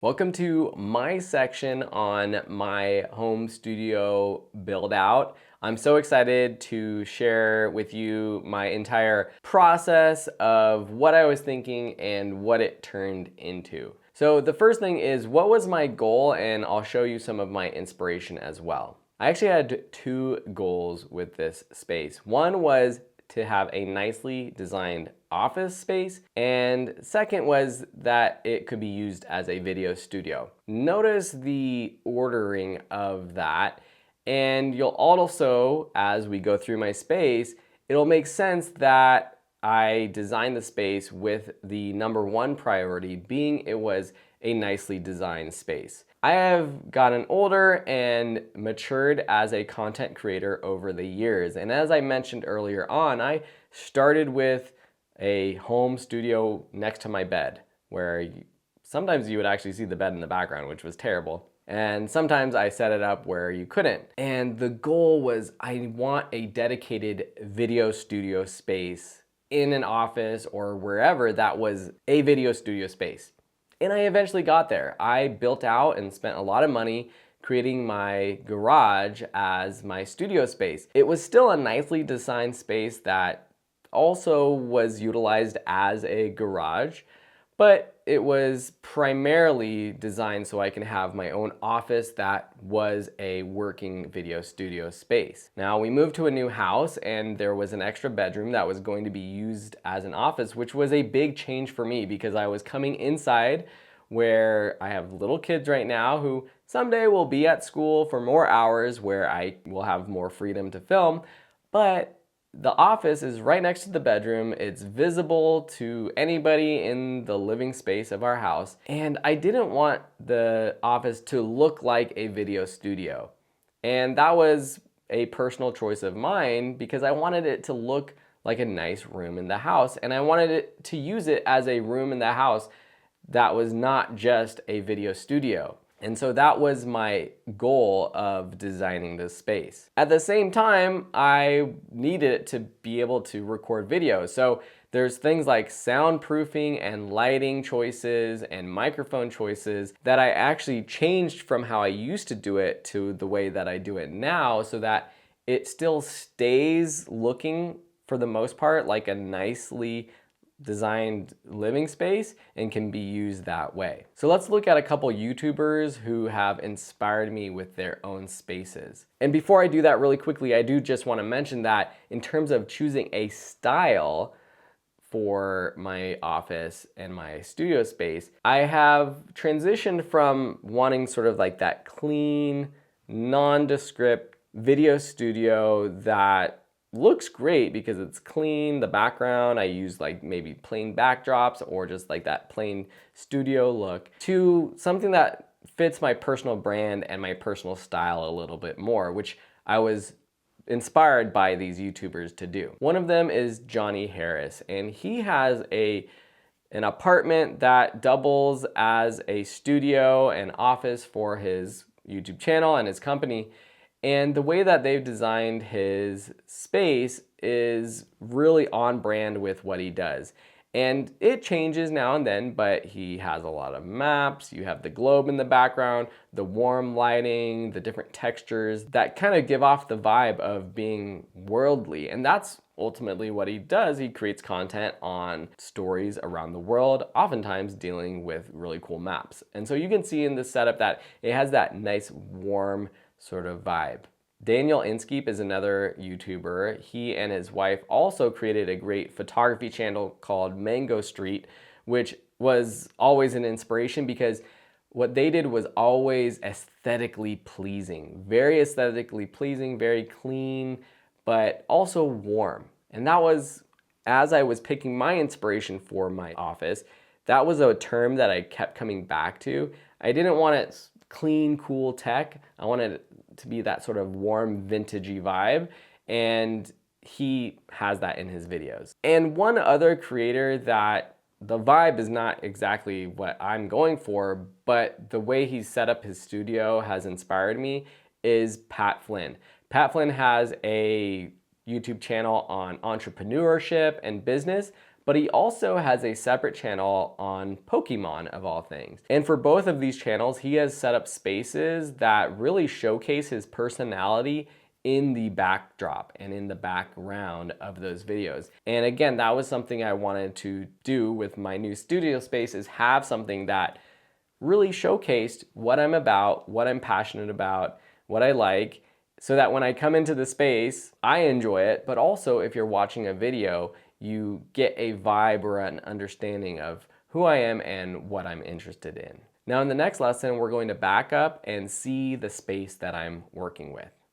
Welcome to my section on my home studio build out. I'm so excited to share with you my entire process of what I was thinking and what it turned into. So the first thing is, what was my goal? And I'll show you some of my inspiration as well. I actually had two goals with this space. One was to have a nicely designed office space, and second was that it could be used as a video studio. Notice the ordering of that, and you'll also, as we go through my space, it'll make sense that I designed the space with the number one priority being it was a nicely designed space. I have gotten older and matured as a content creator over the years. And as I mentioned earlier on, I started with a home studio next to my bed, where sometimes you would actually see the bed in the background, which was terrible. And sometimes I set it up where you couldn't. And the goal was, I want a dedicated video studio space in an office or wherever that was a video studio space. And I eventually got there. I built out and spent a lot of money creating my garage as my studio space. It was still a nicely designed space that also was utilized as a garage, but it was primarily designed so I can have my own office that was a working video studio space. Now we moved to a new house and there was an extra bedroom that was going to be used as an office, which was a big change for me because I was coming inside where I have little kids right now who someday will be at school for more hours where I will have more freedom to film, but the office is right next to the bedroom. It's visible to anybody in the living space of our house. And I didn't want the office to look like a video studio. And that was a personal choice of mine because I wanted it to look like a nice room in the house. And I wanted it to use it as a room in the house that was not just a video studio. And so that was my goal of designing this space. At the same time, I needed it to be able to record video. So there's things like soundproofing and lighting choices and microphone choices that I actually changed from how I used to do it to the way that I do it now so that it still stays looking, for the most part, like a nicely designed living space and can be used that way. So let's look at a couple YouTubers who have inspired me with their own spaces. And before I do that really quickly, I do just want to mention that in terms of choosing a style for my office and my studio space, I have transitioned from wanting sort of like that clean, nondescript video studio that looks great because it's clean, the background, I use like maybe plain backdrops or just like that plain studio look, to something that fits my personal brand and my personal style a little bit more, which I was inspired by these YouTubers to do. One of them is Johnny Harris, and he has an apartment that doubles as a studio and office for his YouTube channel and his company. And the way that they've designed his space is really on brand with what he does. And it changes now and then, but he has a lot of maps. You have the globe in the background, the warm lighting, the different textures that kind of give off the vibe of being worldly. And that's ultimately what he does. He creates content on stories around the world, oftentimes dealing with really cool maps. And so you can see in this setup that it has that nice warm sort of vibe. Daniel Inskeep is another YouTuber. He and his wife also created a great photography channel called Mango Street, which was always an inspiration because what they did was always aesthetically pleasing, very aesthetically pleasing, very clean, but also warm. And that was, as I was picking my inspiration for my office, that was a term that I kept coming back to. I didn't want it clean, cool tech. I wanted it to be that sort of warm, vintagey vibe, and he has that in his videos. And one other creator that the vibe is not exactly what I'm going for, but the way he's set up his studio has inspired me, is Pat Flynn. Pat Flynn has a YouTube channel on entrepreneurship and business, but he also has a separate channel on Pokemon of all things. And for both of these channels, he has set up spaces that really showcase his personality in the backdrop and in the background of those videos. And again, that was something I wanted to do with my new studio space, is have something that really showcased what I'm about, what I'm passionate about, what I like, so that when I come into the space, I enjoy it, but also if you're watching a video, you get a vibe or an understanding of who I am and what I'm interested in. Now in the next lesson, we're going to back up and see the space that I'm working with.